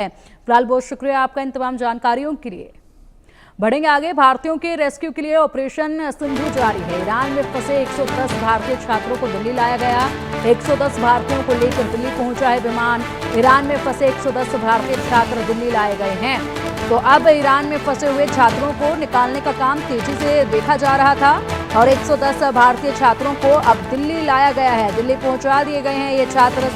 फिलहाल बहुत शुक्रिया आपका इन तमाम जानकारियों के लिए। बढ़ेंगे आगे। भारतीयों के रेस्क्यू के लिए ऑपरेशन सिंधु जारी है। ईरान में फंसे 110 भारतीय छात्रों को दिल्ली लाया गया। 110 भारतीयों को लेकर दिल्ली पहुंचा है विमान। ईरान में फंसे 110 भारतीय छात्र दिल्ली लाए गए हैं। तो अब ईरान में फंसे हुए छात्रों को निकालने का काम तेजी से देखा जा रहा था और 110 भारतीय छात्रों को अब दिल्ली लाया गया है। दिल्ली पहुंचा दिए गए हैं ये छात्र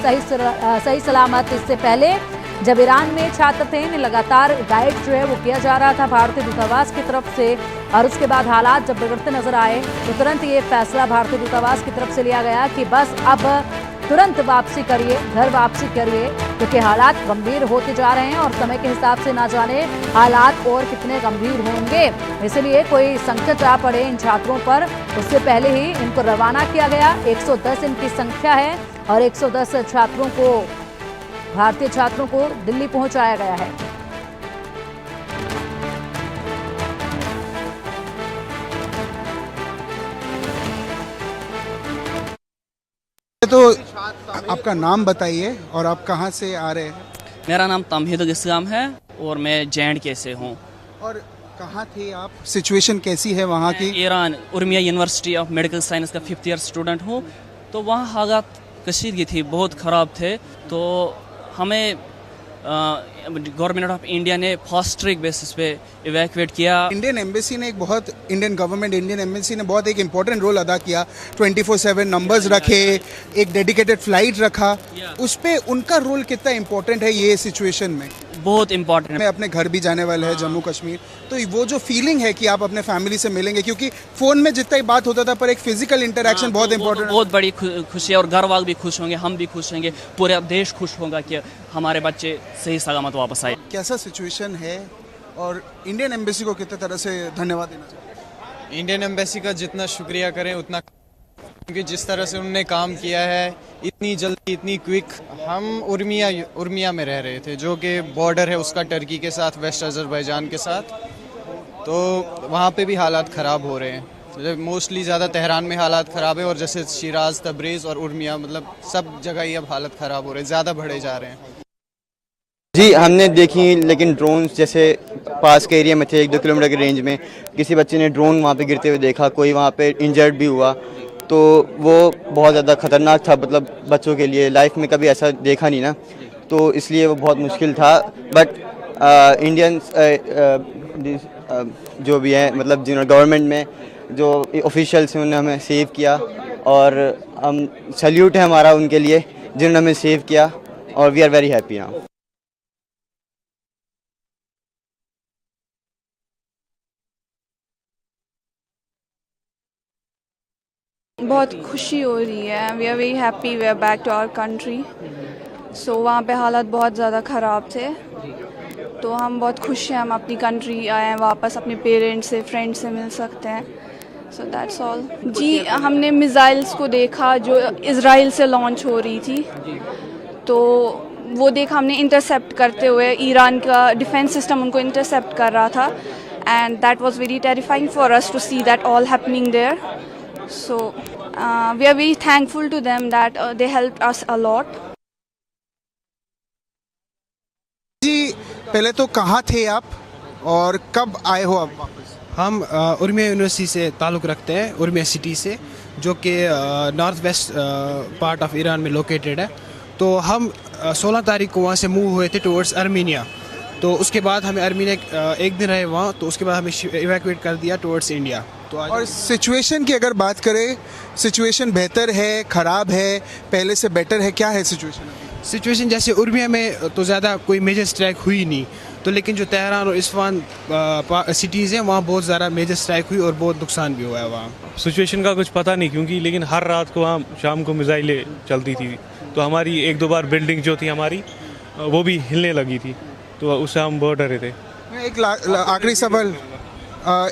सही सलामत। इससे पहले जब ईरान में छात्र थे, इन्हें लगातार गाइड जो है वो किया जा रहा था भारतीय दूतावास की तरफ से, और उसके बाद हालात जब बिगड़ते नजर आए तो तुरंत ये फैसला भारतीय दूतावास की तरफ से लिया गया कि बस अब तुरंत वापसी करिए, घर वापसी करिए, क्योंकि हालात गंभीर होते जा रहे हैं और समय के हिसाब से ना जाने हालात और कितने गंभीर होंगे। इसलिए कोई संकट आ पड़े इन छात्रों पर, उससे पहले ही इनको रवाना किया गया। 110 इनकी संख्या है और 110 छात्रों को, भारतीय छात्रों को दिल्ली पहुंचाया गया है। तो आपका नाम बताइए और आप कहां से आ रहे हैं? मेरा नाम तमहीदुल इस्लाम है और मैं JNK से हूँ। और कहाँ थे आप? सिचुएशन कैसी है वहाँ की? Iran Urmia university of medical science का 5th ईयर स्टूडेंट हूँ। तो वहाँ हालात कशीदगी थी, बहुत ख़राब थे। तो हमें गवर्नमेंट ऑफ इंडिया ने फास्ट ट्रैक बेसिस पे इवैक्यूएट किया। इंडियन एम्बेसी ने इंडियन एम्बेसी ने बहुत एक इम्पोर्टेंट रोल अदा किया। 24/7 नंबर्स रखे, एक डेडिकेटेड फ्लाइट रखा। उस पे उनका रोल कितना इम्पोर्टेंट है ये सिचुएशन में? बहुत इम्पोर्टेंट है। अपने घर भी जाने वाले हैं जम्मू कश्मीर, तो वो जो फीलिंग है कि आप अपने फैमिली से मिलेंगे, क्योंकि फोन में जितना ही बात होता था पर एक फिजिकल इंटरेक्शन बहुत इंपॉर्टेंट है। बहुत बड़ी खुशी है और घर वाले भी खुश होंगे, हम भी खुश होंगे, पूरा देश खुश होगा कि हमारे बच्चे सही सलामत वापस आए। कैसा सिचुएशन है और इंडियन एम्बेसी को कितने तरह से धन्यवाद देना चाहिए? इंडियन एम्बेसी का जितना शुक्रिया करें उतना, क्योंकि जिस तरह से उन्होंने काम किया है इतनी जल्दी, इतनी क्विक। हम उर्मिया में रह रहे थे, जो कि बॉर्डर है उसका टर्की के साथ, वेस्ट अजरबैजान के साथ। तो वहाँ पे भी हालात ख़राब हो रहे हैं। मोस्टली ज़्यादा तेहरान में हालात ख़राब है और जैसे शिराज, तब्रेज़ और उर्मिया, मतलब सब जगह ही अब हालत ख़राब हो रहे हैं, ज़्यादा बढ़े जा रहे हैं। जी हमने देखी, लेकिन ड्रोन्स जैसे पास के एरिया में थे, 1-2 किलोमीटर के रेंज में, किसी बच्चे ने ड्रोन वहाँ पे गिरते हुए देखा, कोई वहाँ पे इंजर्ड भी हुआ। तो वो बहुत ज़्यादा ख़तरनाक था, मतलब बच्चों के लिए लाइफ में कभी ऐसा देखा नहीं ना, तो इसलिए वो बहुत मुश्किल था। बट इंडियंस जो भी हैं, मतलब जिन्होंने गवर्नमेंट में जो ऑफिशियल्स हैं उन्होंने हमें सेव किया और हम सैल्यूट है हमारा उनके लिए जिन्होंने हमें सेव किया और we are very happy now. बहुत खुशी हो रही है। We are very happy, we are back to our country. So वहाँ पे हालात बहुत ज़्यादा ख़राब थे, तो हम बहुत खुश हैं, हम अपनी कंट्री आए हैं वापस, अपने पेरेंट्स से, फ्रेंड्स से मिल सकते हैं। So that's all. जी हमने मिसाइल्स को देखा जो इज़राइल से लॉन्च हो रही थी, तो वो देखा हमने इंटरसेप्ट करते हुए। ईरान का डिफेंस सिस्टम उनको इंटरसेप्ट कर रहा था and that was very terrifying for us to see that all happening there. So we are very thankful to them that they helped us a lot. जी पहले तो कहाँ थे आप और कब आए हो आप वापस? हम उर्मिया यूनिवर्सिटी से ताल्लुक़ रखते हैं, उर्मिया सिटी से, जो कि north west part of Iran में लोकेटेड है। तो हम 16 तारीख को वहाँ से मूव हुए थे टुवर्ड्स अर्मीनिया। तो उसके बाद हमें अर्मीनिया एक दिन रहे वहाँ, तो उसके बाद हमें इवैक्यूएट कर दिया टुवर्ड्स इंडिया। तो और सिचुएशन की अगर बात करें, सिचुएशन बेहतर है, ख़राब है, पहले से बेटर है, क्या है सिचुएशन? सिचुएशन जैसे उर्मिया में तो ज़्यादा कोई मेजर स्ट्राइक हुई नहीं, तो लेकिन जो तेहरान और इस्फहान सिटीज़ हैं वहाँ बहुत ज़्यादा मेजर स्ट्राइक हुई और बहुत नुकसान भी हुआ है वहाँ। सिचुएशन का कुछ पता नहीं, क्योंकि लेकिन हर रात को वहाँ शाम को मिसाइलें चलती थी, तो हमारी 1-2 बार बिल्डिंग जो थी हमारी वो भी हिलने लगी थी, तो उससे हम बहुत डरे थे।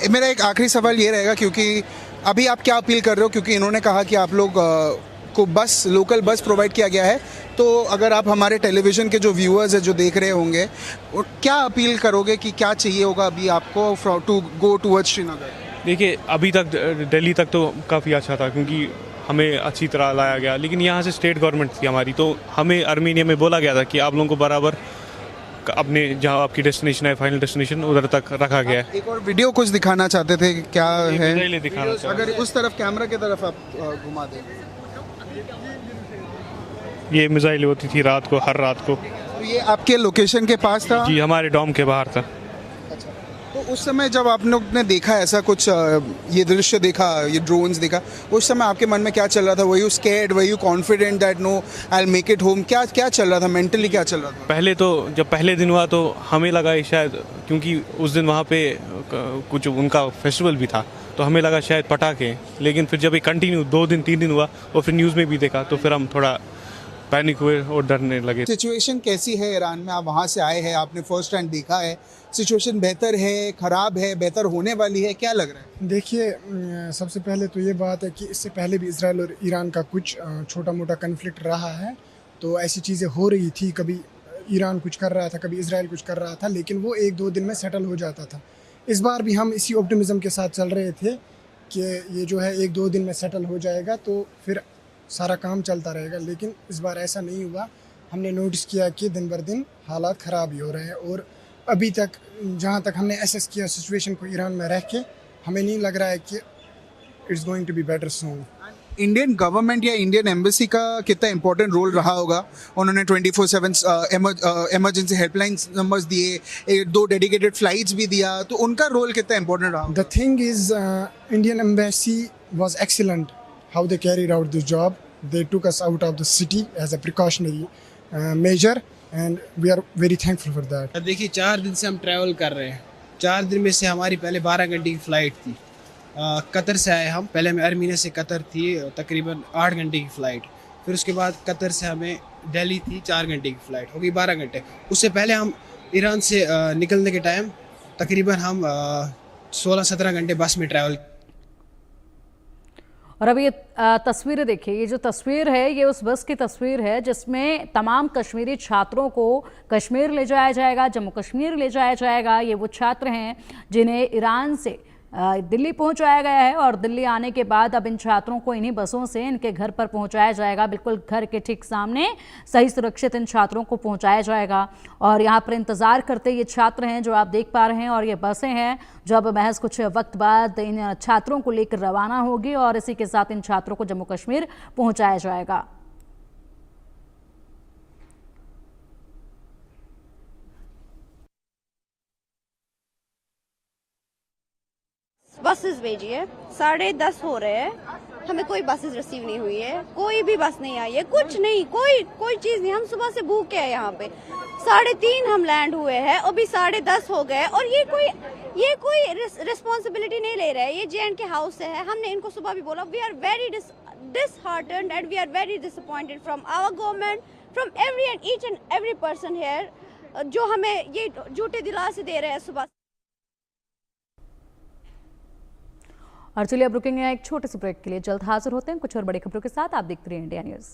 मेरा एक आखिरी सवाल ये रहेगा, क्योंकि अभी आप क्या अपील कर रहे हो, क्योंकि इन्होंने कहा कि आप लोग को लोकल बस प्रोवाइड किया गया है, तो अगर आप हमारे टेलीविज़न के जो व्यूअर्स हैं जो देख रहे होंगे, क्या अपील करोगे कि क्या चाहिए होगा अभी आपको टू गो टुवर्ड्स श्रीनगर? देखिए अभी तक दिल्ली तक तो काफ़ी अच्छा था, क्योंकि हमें अच्छी तरह लाया गया, लेकिन यहाँ से स्टेट गवर्नमेंट थी हमारी, तो हमें अर्मीनिया में बोला गया था कि आप लोगों को बराबर अपने जहाँ आपकी डेस्टिनेशन है, फाइनल डेस्टिनेशन, उधर तक रखा गया है। एक और वीडियो कुछ दिखाना चाहते थे, क्या है? मिसाइलें दिखाना चाह रहे अगर उस तरफ कैमरा की तरफ आप घुमा दें। ये मिसाइल होती थी रात को, हर रात को। तो ये आपके लोकेशन के पास था? जी, हमारे डॉम के बाहर था। अच्छा, तो उस समय जब आप लोग ने देखा ऐसा कुछ, ये दृश्य देखा, ये ड्रोन्स देखा, उस समय आपके मन में क्या चल रहा था? Were you scared, were you confident that no I will make it home? क्या क्या चल रहा था मेंटली, क्या चल रहा था? पहले तो जब पहले दिन हुआ तो हमें लगा शायद, क्योंकि उस दिन वहाँ पे कुछ उनका फेस्टिवल भी था, तो हमें लगा शायद पटाखे। लेकिन फिर जब ये कंटिन्यू 2 दिन 3 दिन हुआ और फिर न्यूज़ में भी देखा, तो फिर हम थोड़ा पैनिक हुए और डरने लगे। सिचुएशन कैसी है ईरान में? आप वहाँ से आए हैं, आपने फर्स्ट हैंड देखा है, सिचुएशन बेहतर है, खराब है, बेहतर होने वाली है, क्या लग रहा है? देखिए, सबसे पहले तो ये बात है कि इससे पहले भी इजराइल और ईरान का कुछ छोटा मोटा कन्फ्लिक्ट रहा है, तो ऐसी चीज़ें हो रही थी। कभी ईरान कुछ कर रहा था, कभी इजराइल कुछ कर रहा था, लेकिन वो 1-2 दिन में सेटल हो जाता था। इस बार भी हम इसी ऑप्टिमिज्म के साथ चल रहे थे कि ये जो है 1-2 दिन में सेटल हो जाएगा, तो फिर सारा काम चलता रहेगा। लेकिन इस बार ऐसा नहीं हुआ। हमने नोटिस किया कि दिन बर दिन हालात ख़राब ही हो रहे हैं, और अभी तक जहाँ तक हमने एसेस किया सिचुएशन को ईरान में रह के, हमें नहीं लग रहा है कि it's going to be better soon. Indian government या इंडियन एम्बेसी का कितना इंपॉर्टेंट रोल रहा होगा? उन्होंने 24/7 इमरजेंसी हेल्पलाइन नंबर्स दिए, 2 डेडिकेटेड फ्लाइट्स भी दिया, तो उनका रोल कितना इंपॉर्टेंट रहा? The thing is, Indian embassy was excellent how they carried out this job. They took us out of the city as a precautionary measure, and we are very thankful for that. अब देखिए, 4 दिन से हम travel कर रहे हैं। 4 दिन में से हमारी पहले 12 घंटे की फ़्लाइट थी। कतर से आए हम, पहले हमें अर्मीनिया से कतर थी तकरीबन 8 घंटे की फ़्लाइट। फिर उसके बाद कतर से हमें दिल्ली थी 4 घंटे की फ़्लाइट, हो गई 12 घंटे। उससे पहले हम ईरान से निकलने के टाइम तकरीबन हम 16-17 घंटे बस में ट्रैवल। और अब ये तस्वीरें देखिए, ये जो तस्वीर है ये उस बस की तस्वीर है जिसमें तमाम कश्मीरी छात्रों को कश्मीर ले जाया जाएगा, जम्मू कश्मीर ले जाया जाएगा। ये वो छात्र हैं जिन्हें ईरान से दिल्ली पहुंचाया गया है, और दिल्ली आने के बाद अब इन छात्रों को इन्हीं बसों से इनके घर पर पहुंचाया जाएगा। बिल्कुल घर के ठीक सामने सही सुरक्षित इन छात्रों को पहुंचाया जाएगा। और यहाँ पर इंतज़ार करते ये छात्र हैं जो आप देख पा रहे हैं, और ये बसें हैं जो अब महज कुछ वक्त बाद इन छात्रों को लेकर रवाना होगी, और इसी के साथ इन छात्रों को जम्मू कश्मीर पहुँचाया जाएगा। बसेस भेजी है, 10:30 हो रहे हैं, हमें कोई बसेस रिसीव नहीं हुई है, कोई भी बस नहीं आई है, कुछ नहीं, कोई चीज नहीं। हम सुबह से भूखे हैं यहाँ पे, 3:30 हम लैंड हुए हैं, अभी 10:30 हो गए, और ये कोई रिस्पॉन्सिबिलिटी नहीं ले रहे हैं। ये J&K हाउस से है, हमने इनको सुबह भी बोला, we are very disheartened and we are very disappointed from our government, from each and every person here, जो हमें ये झूठे दिलासे दे रहे हैं सुबह। और चलिए अब रुकेंगे एक छोटे से ब्रेक के लिए, जल्द हाजिर होते हैं कुछ और बड़ी खबरों के साथ। आप देखते रहिए इंडिया न्यूज़।